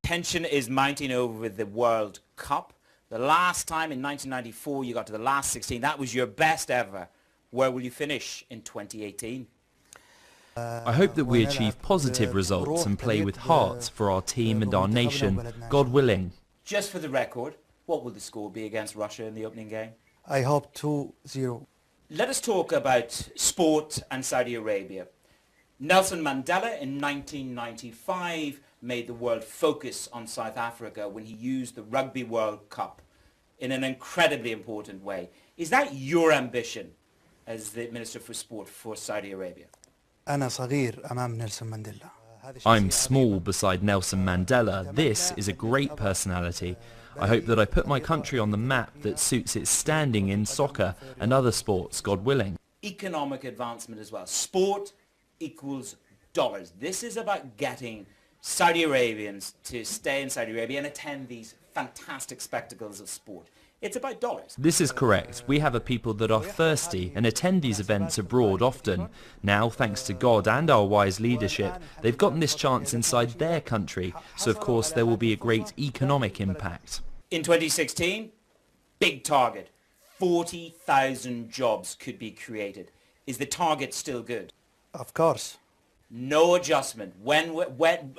Tension is mounting over the World Cup. The last time in 1994 you got to the last 16, that was your best ever. Where will you finish in 2018? I hope that we achieve positive results and play with heart for our team and our nation, God willing. Just for the record, what will the score be against Russia in the opening game? I hope 2-0. Let us talk about sport and Saudi Arabia. Nelson Mandela in 1995 made the world focus on South Africa when he used the Rugby World Cup in an incredibly important way. Is that your ambition as the Minister for Sport for Saudi Arabia? أنا صغير أمام نيلسون مانديلا. I'm small beside Nelson Mandela. This is a great personality. I hope that I put my country on the map that suits its standing in soccer and other sports, God willing. Economic advancement as well. Sport equals dollars. This is about getting Saudi Arabians to stay in Saudi Arabia and attend these fantastic spectacles of sport. It's about dollars. This is correct. We have a people that are thirsty and attend these events abroad often. Now, thanks to God and our wise leadership, they've gotten this chance inside their country, so of course there will be a great economic impact. In 2016, big target. 40,000 jobs could be created. Is the target still good? Of course. No adjustment. When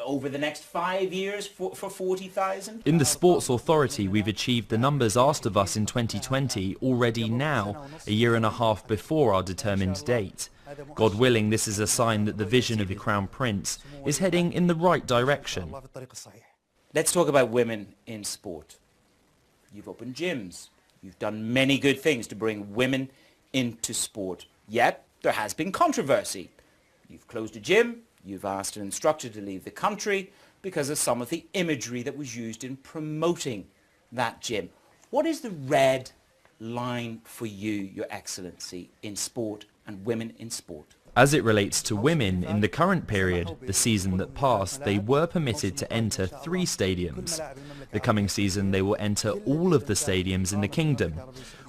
over the next 5 years for 40,000? In the Sports Authority, we've achieved the numbers asked of us in 2020 already now, a year and a half before our determined date. God willing, this is a sign that the vision of the Crown Prince is heading in the right direction. Let's talk about women in sport. You've opened gyms. You've done many good things to bring women into sport. Yet, there has been controversy. You've closed a gym, you've asked an instructor to leave the country because of some of the imagery that was used in promoting that gym. What is the red line for you, Your Excellency, in sport and women in sport? As it relates to women, in the current period, the season that passed, they were permitted to enter 3 stadiums. The coming season they will enter all of the stadiums in the Kingdom.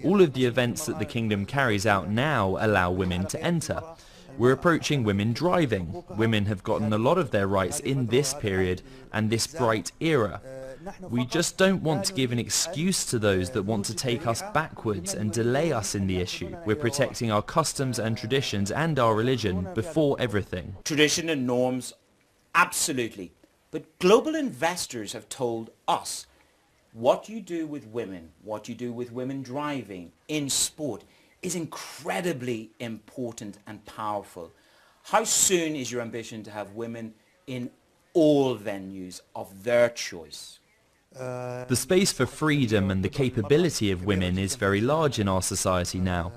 All of the events that the Kingdom carries out now allow women to enter. We're approaching women driving. Women have gotten a lot of their rights in this period and this bright era. We just don't want to give an excuse to those that want to take us backwards and delay us in the issue. We're protecting our customs and traditions and our religion before everything. Tradition and norms, absolutely. But global investors have told us what you do with women, what you do with women driving in sport is incredibly important and powerful. How soon is your ambition to have women in all venues of their choice? The space for freedom and the capability of women is very large in our society now.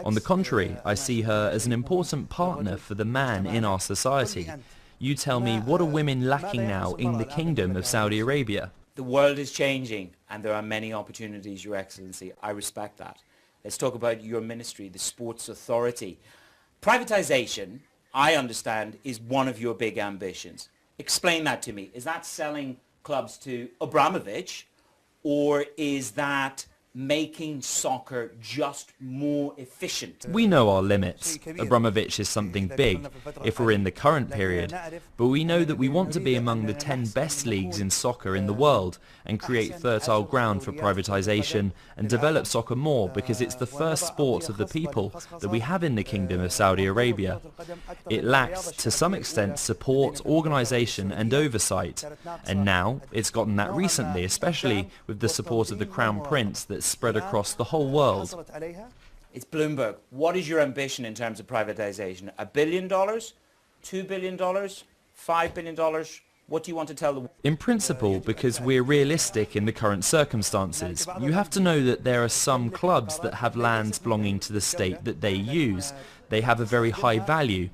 On the contrary, I see her as an important partner for the man in our society. You tell me, what are women lacking now in the Kingdom of Saudi Arabia? The world is changing and there are many opportunities, Your Excellency. I respect that. Let's talk about your ministry, the Sports Authority. Privatization, I understand, is one of your big ambitions. Explain that to me. Is that selling clubs to Abramovich, or is that making soccer just more efficient? We know our limits. Abramovich is something big, if we're in the current period, but we know that we want to be among the 10 best leagues in soccer in the world and create fertile ground for privatization and develop soccer more, because it's the first sport of the people that we have in the Kingdom of Saudi Arabia. It lacks, to some extent, support, organization and oversight, and now it's gotten that recently, especially with the support of the Crown Prince that's spread across the whole world. It's Bloomberg. What is your ambition in terms of privatization? $1 billion? $2 billion? $5 billion? What do you want to tell the world? In principle, because we're realistic in the current circumstances. You have to know that there are some clubs that have lands belonging to the state that they use. They have a very high value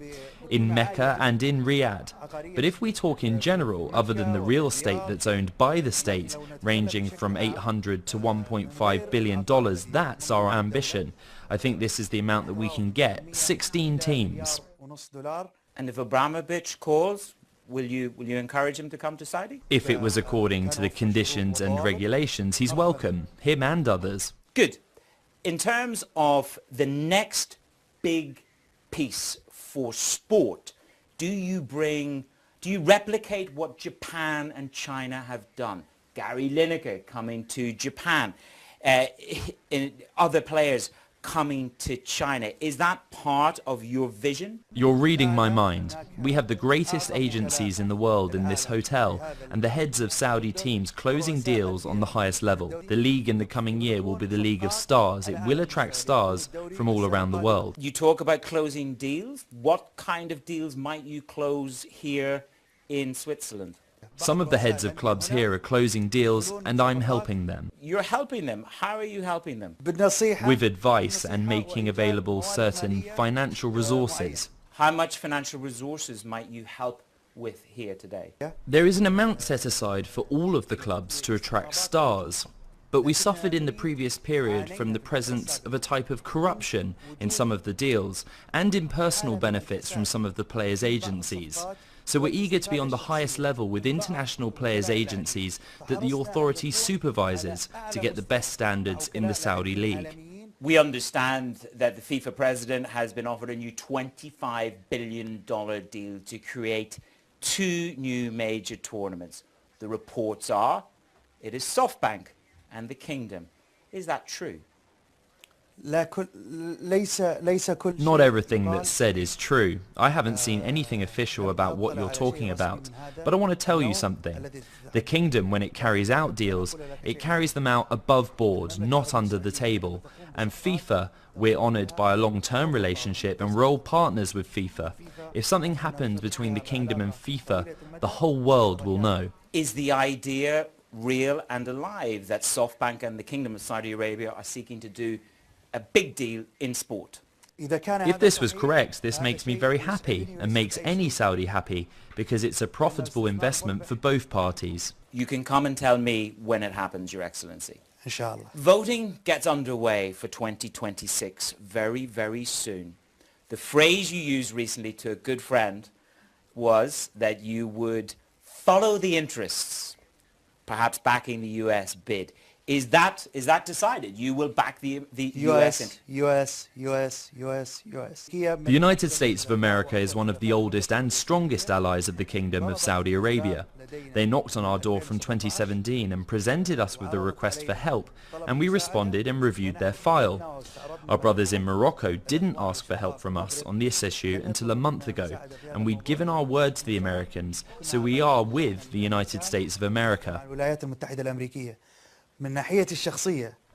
in Mecca and in Riyadh. But if we talk in general, other than the real estate that's owned by the state, ranging from $800 to $1.5 billion, that's our ambition. I think this is the amount that we can get, 16 teams. And if Abramovich calls, will you encourage him to come to Saudi? If it was according to the conditions and regulations, he's welcome, him and others. Good. In terms of the next big piece for sport, do you bring Do you replicate what Japan and China have done? Gary Lineker coming to Japan, other players coming to China. Is that part of your vision? You're reading my mind. We have the greatest agencies in the world in this hotel and the heads of Saudi teams closing deals on the highest level. The league in the coming year will be the League of Stars. It will attract stars from all around the world. You talk about closing deals. What kind of deals might you close here in Switzerland? Some of the heads of clubs here are closing deals and I'm helping them. You're helping them. How are you helping them? With advice and making available certain financial resources. How much financial resources might you help with here today? There is an amount set aside for all of the clubs to attract stars. But we suffered in the previous period from the presence of a type of corruption in some of the deals and in personal benefits from some of the players' agencies. So we're eager to be on the highest level with international players' agencies that the authority supervises to get the best standards in the Saudi League. We understand that the FIFA president has been offered a new $25 billion deal to create 2 new major tournaments. The reports are it is SoftBank and the Kingdom. Is that true? Not everything that's said is true. I haven't seen anything official about what you're talking about. But I want to tell you something. The Kingdom, when it carries out deals, it carries them out above board, not under the table. And FIFA, we're honoured by a long-term relationship and we're all partners with FIFA. If something happens between the Kingdom and FIFA, the whole world will know. Is the idea real and alive that SoftBank and the Kingdom of Saudi Arabia are seeking to do a big deal in sport? If this was correct, this makes me very happy and makes any Saudi happy because it's a profitable investment for both parties. You can come and tell me when it happens, Your Excellency. Inshallah. Voting gets underway for 2026 very, very soon. The phrase you used recently to a good friend was that you would follow the interests, perhaps backing the US bid. Is that decided? You will back the US? US. The United States of America is one of the oldest and strongest allies of the Kingdom of Saudi Arabia. They knocked on our door from 2017 and presented us with a request for help, and we responded and reviewed their file. Our brothers in Morocco didn't ask for help from us on this issue until a month ago, and we'd given our word to the Americans, so we are with the United States of America.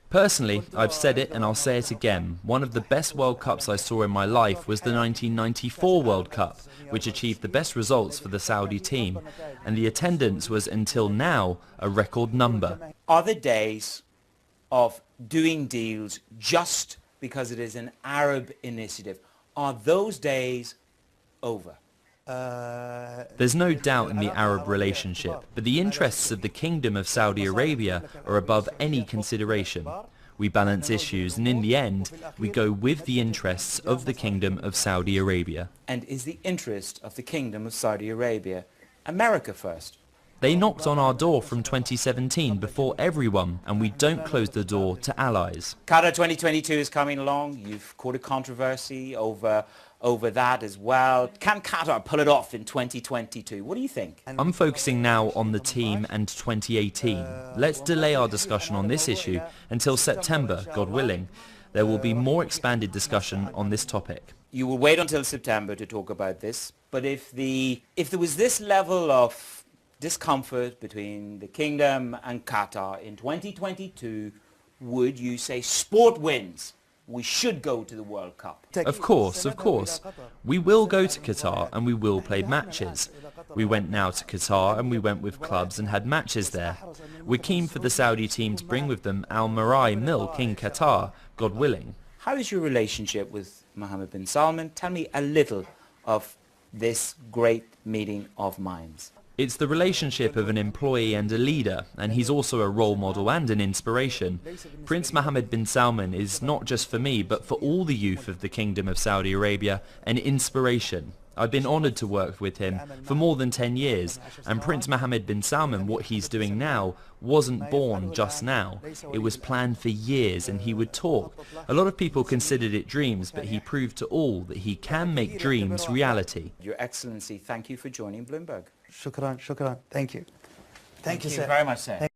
Personally, I've said it and I'll say it again. One of the best World Cups I saw in my life was the 1994 World Cup, which achieved the best results for the Saudi team. And the attendance was, until now, a record number. Are the days of doing deals just because it is an Arab initiative, are those days over? There's no doubt in the Arab relationship, but the interests of the Kingdom of Saudi Arabia are above any consideration. We balance issues and in the end, we go with the interests of the Kingdom of Saudi Arabia. And is the interest of the Kingdom of Saudi Arabia America first? They knocked on our door from 2017 before everyone, and we don't close the door to allies. Qatar 2022 is coming along. You've caught a controversy over that as well. Can Qatar pull it off in 2022? What do you think? I'm focusing now on the team and 2018. Let's delay our discussion on this issue until September, God willing. There will be more expanded discussion on this topic. You will wait until September to talk about this, but if there was this level of discomfort between the Kingdom and Qatar in 2022, would you say sport wins? We should go to the World Cup. Of course. We will go to Qatar and we will play matches. We went now to Qatar and we went with clubs and had matches there. We're keen for the Saudi team to bring with them Al Marai milk in Qatar, God willing. How is your relationship with Mohammed bin Salman? Tell me a little of this great meeting of minds. It's the relationship of an employee and a leader, and he's also a role model and an inspiration. Prince Mohammed bin Salman is not just for me, but for all the youth of the Kingdom of Saudi Arabia, an inspiration. I've been honoured to work with him for more than 10 years, and Prince Mohammed bin Salman, what he's doing now, wasn't born just now. It was planned for years, and he would talk. A lot of people considered it dreams, but he proved to all that he can make dreams reality. Your Excellency, thank you for joining Bloomberg. شكرا. Thank you. Thank you, sir. very much, sir.